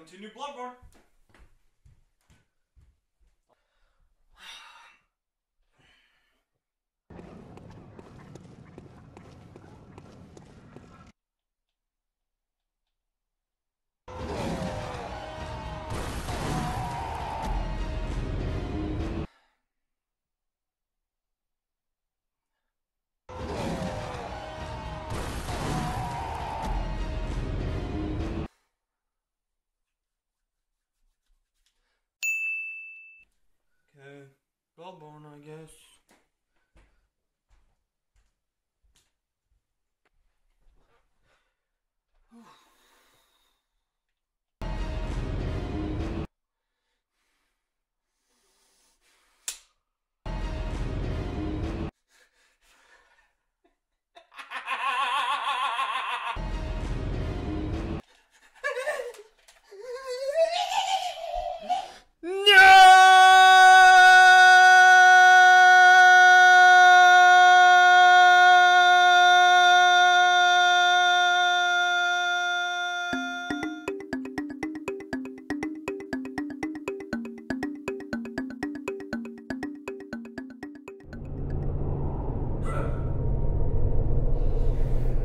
continue Bloodborne. Okay, Bloodborne, I guess.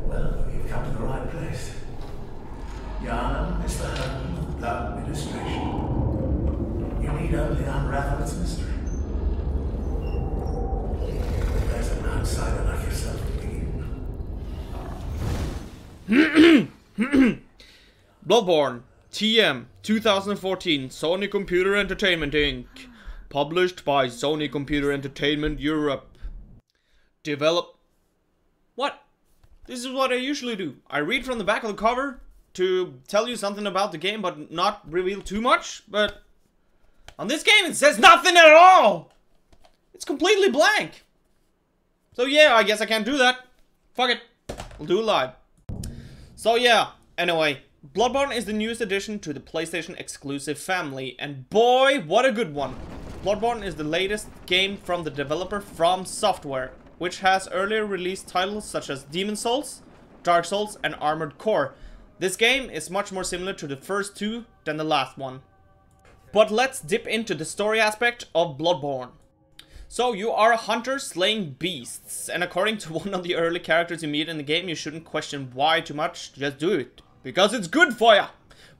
Well, you've come to the right place. Yana is the home of the administration. You need only unravel its mystery. There's an outsider like yourself to begin. Bloodborne, TM, 2014, Sony Computer Entertainment Inc. Published by Sony Computer Entertainment Europe. What? This is what I usually do. I read from the back of the cover to tell you something about the game, but not reveal too much. But on this game, it says nothing at all. It's completely blank. So yeah, I guess I can't do that. Fuck it. We'll do it live. So yeah, anyway, Bloodborne is the newest addition to the PlayStation exclusive family, and boy, what a good one. Bloodborne is the latest game from the developer From Software, which has earlier released titles such as Demon Souls, Dark Souls, and Armored Core. This game is much more similar to the first two than the last one. But let's dip into the story aspect of Bloodborne. So you are a hunter slaying beasts, and according to one of the early characters you meet in the game, you shouldn't question why too much, just do it. Because it's good for ya!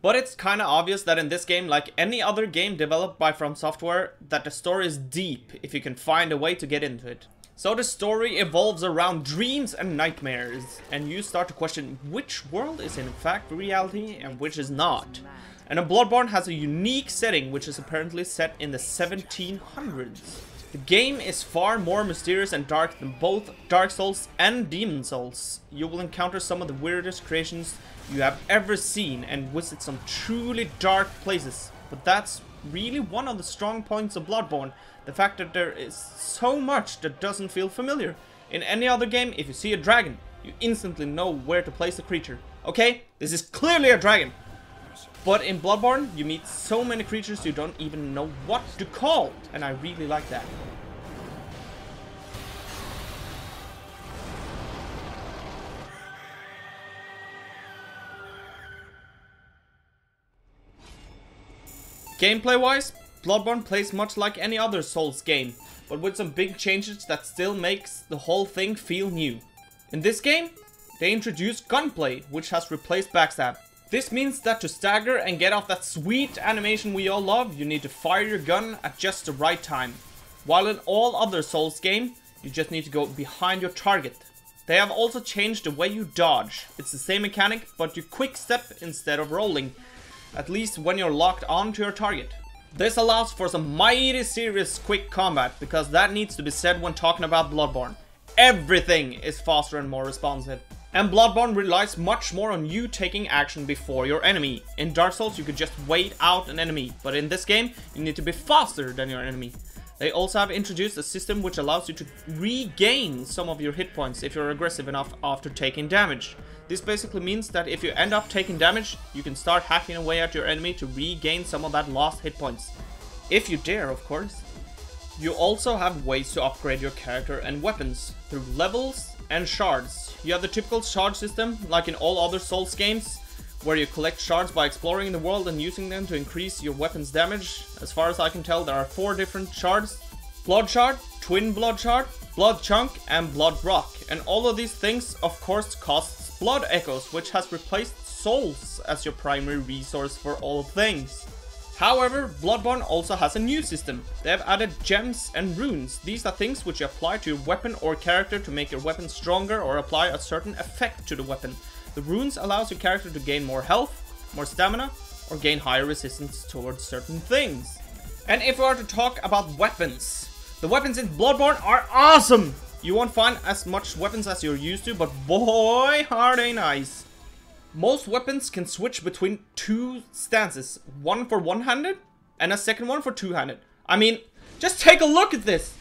But it's kinda obvious that in this game, like any other game developed by From Software, that the story is deep if you can find a way to get into it. So the story evolves around dreams and nightmares, and you start to question which world is in fact reality and which is not. And Bloodborne has a unique setting which is apparently set in the 1700s. The game is far more mysterious and dark than both Dark Souls and Demon Souls. You will encounter some of the weirdest creations you have ever seen and visit some truly dark places. But that's really one of the strong points of Bloodborne. The fact that there is so much that doesn't feel familiar. In any other game, if you see a dragon, you instantly know where to place the creature. Okay, this is clearly a dragon. But in Bloodborne, you meet so many creatures you don't even know what to call. And I really like that. Gameplay-wise, Bloodborne plays much like any other Souls game, but with some big changes that still makes the whole thing feel new. In this game, they introduced Gunplay, which has replaced backstab. This means that to stagger and get off that sweet animation we all love, you need to fire your gun at just the right time. While in all other Souls games, you just need to go behind your target. They have also changed the way you dodge. It's the same mechanic, but you quick step instead of rolling. At least when you're locked onto your target. This allows for some mighty serious quick combat, because that needs to be said when talking about Bloodborne. Everything is faster and more responsive. And Bloodborne relies much more on you taking action before your enemy. In Dark Souls you could just wait out an enemy, but in this game you need to be faster than your enemy. They also have introduced a system which allows you to regain some of your hit points if you're aggressive enough after taking damage. This basically means that if you end up taking damage, you can start hacking away at your enemy to regain some of that lost hit points. If you dare, of course. You also have ways to upgrade your character and weapons through levels and shards. You have the typical shard system, like in all other Souls games, where you collect shards by exploring the world and using them to increase your weapon's damage. As far as I can tell, there are 4 different shards. Blood shard, twin blood shard, blood chunk, and blood rock. And all of these things, of course, costs blood echoes, which has replaced souls as your primary resource for all things. However, Bloodborne also has a new system. They have added gems and runes. These are things which you apply to your weapon or character to make your weapon stronger or apply a certain effect to the weapon. The runes allows your character to gain more health, more stamina, or gain higher resistance towards certain things. And if we are to talk about weapons, the weapons in Bloodborne are awesome! You won't find as much weapons as you're used to, but boy are they nice. Most weapons can switch between 2 stances, one for one-handed and a second one for two-handed. I mean, just take a look at this!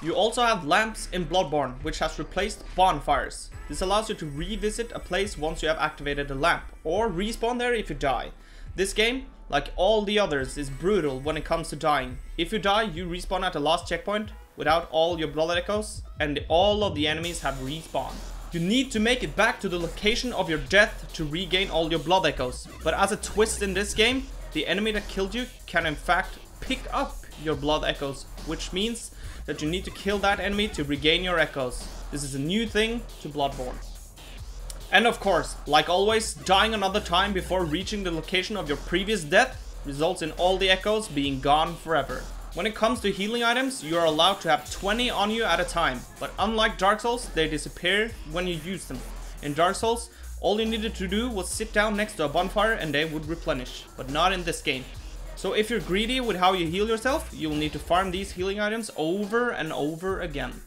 You also have lamps in Bloodborne, which has replaced bonfires. This allows you to revisit a place once you have activated a lamp, or respawn there if you die. This game, like all the others, is brutal when it comes to dying. If you die, you respawn at the last checkpoint without all your blood echoes, and all of the enemies have respawned. You need to make it back to the location of your death to regain all your blood echoes. But as a twist in this game, the enemy that killed you can in fact pick up your blood echoes, which means that you need to kill that enemy to regain your echoes. This is a new thing to Bloodborne. And of course, like always, dying another time before reaching the location of your previous death results in all the echoes being gone forever. When it comes to healing items, you are allowed to have 20 on you at a time, but unlike Dark Souls, they disappear when you use them. In Dark Souls, all you needed to do was sit down next to a bonfire and they would replenish, but not in this game. So if you're greedy with how you heal yourself, you will need to farm these healing items over and over again.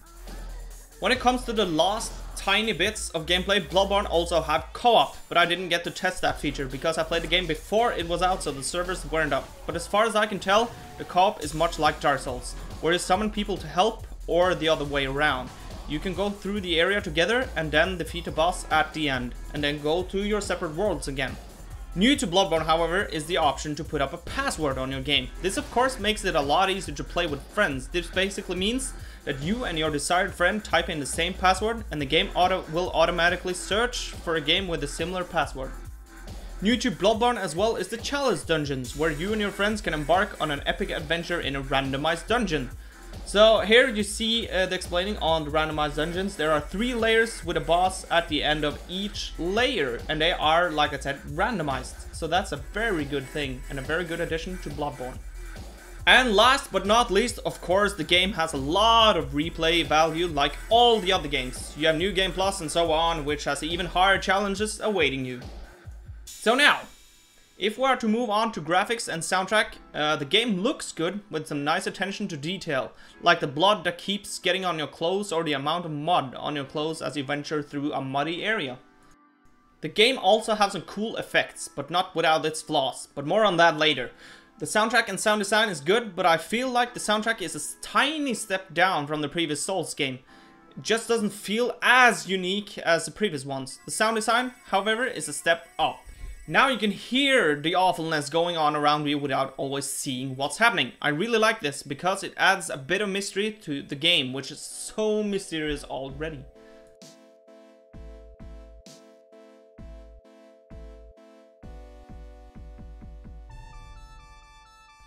When it comes to the last tiny bits of gameplay, Bloodborne also have co-op, but I didn't get to test that feature because I played the game before it was out, so the servers weren't up. But as far as I can tell, the co-op is much like Dark Souls, where you summon people to help or the other way around. You can go through the area together and then defeat a boss at the end, and then go to your separate worlds again. New to Bloodborne, however, is the option to put up a password on your game. This of course makes it a lot easier to play with friends. This basically means that you and your desired friend type in the same password and the game will automatically search for a game with a similar password. New to Bloodborne as well is the challenge dungeons, where you and your friends can embark on an epic adventure in a randomized dungeon. So here you see the explaining on the randomized dungeons. There are 3 layers with a boss at the end of each layer, and they are, like I said, randomized. So that's a very good thing and a very good addition to Bloodborne. And last but not least, of course, the game has a lot of replay value like all the other games. You have New Game Plus and so on, which has even higher challenges awaiting you. So now, if we are to move on to graphics and soundtrack, the game looks good with some nice attention to detail, like the blood that keeps getting on your clothes or the amount of mud on your clothes as you venture through a muddy area. The game also has some cool effects, but not without its flaws, but more on that later. The soundtrack and sound design is good, but I feel like the soundtrack is a tiny step down from the previous Souls game. It just doesn't feel as unique as the previous ones. The sound design, however, is a step up. Now you can hear the awfulness going on around you without always seeing what's happening. I really like this because it adds a bit of mystery to the game, which is so mysterious already.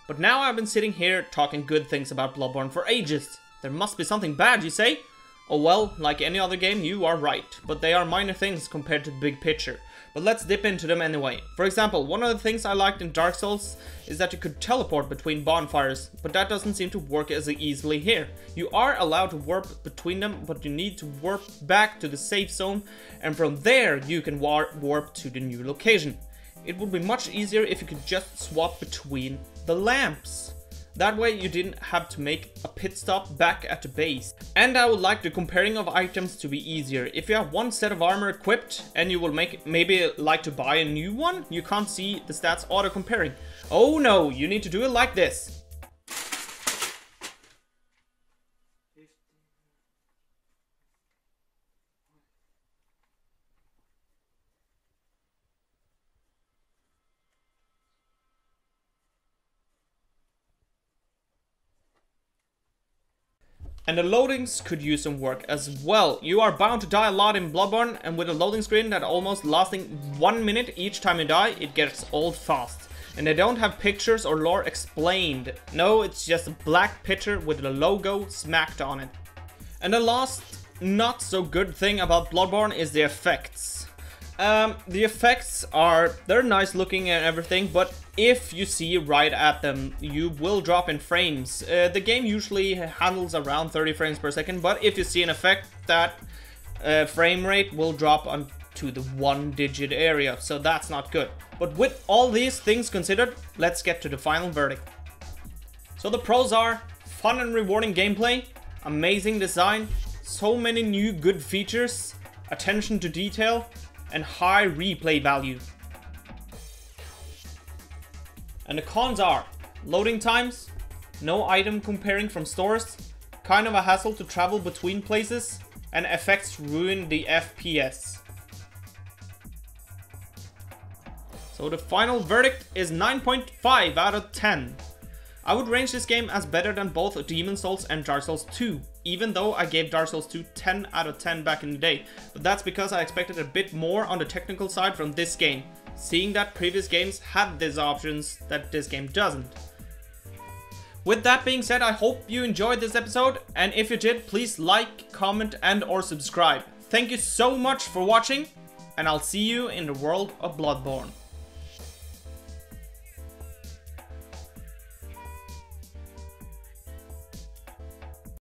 But now I've been sitting here talking good things about Bloodborne for ages. There must be something bad, you say? Oh well, like any other game, you are right, but they are minor things compared to the big picture. But let's dip into them anyway. For example, one of the things I liked in Dark Souls is that you could teleport between bonfires, but that doesn't seem to work as easily here. You are allowed to warp between them, but you need to warp back to the safe zone, and from there you can warp to the new location. It would be much easier if you could just swap between the lamps. That way you didn't have to make a pit stop back at the base. And I would like the comparing of items to be easier. If you have one set of armor equipped and you will maybe like to buy a new one, you can't see the stats auto comparing. Oh no, you need to do it like this. And the loadings could use some work as well. You are bound to die a lot in Bloodborne, and with a loading screen that almost lasting 1 minute each time you die, it gets old fast. And they don't have pictures or lore explained. No, it's just a black picture with the logo smacked on it. And the last not so good thing about Bloodborne is the effects. The effects they're nice looking and everything, but if you see right at them, you will drop in frames. The game usually handles around 30 frames per second, but if you see an effect, that frame rate will drop onto the 1-digit area, so that's not good. But with all these things considered, let's get to the final verdict. So the pros are fun and rewarding gameplay, amazing design, so many new good features, attention to detail, and high replay value. And the cons are loading times, no item comparing from stores, kind of a hassle to travel between places, and effects ruin the FPS. So the final verdict is 9.5 out of 10. I would range this game as better than both Demon's Souls and Dark Souls 2, even though I gave Dark Souls 2 10 out of 10 back in the day, but that's because I expected a bit more on the technical side from this game, seeing that previous games had these options that this game doesn't. With that being said, I hope you enjoyed this episode, and if you did, please like, comment and or subscribe. Thank you so much for watching, and I'll see you in the world of Bloodborne.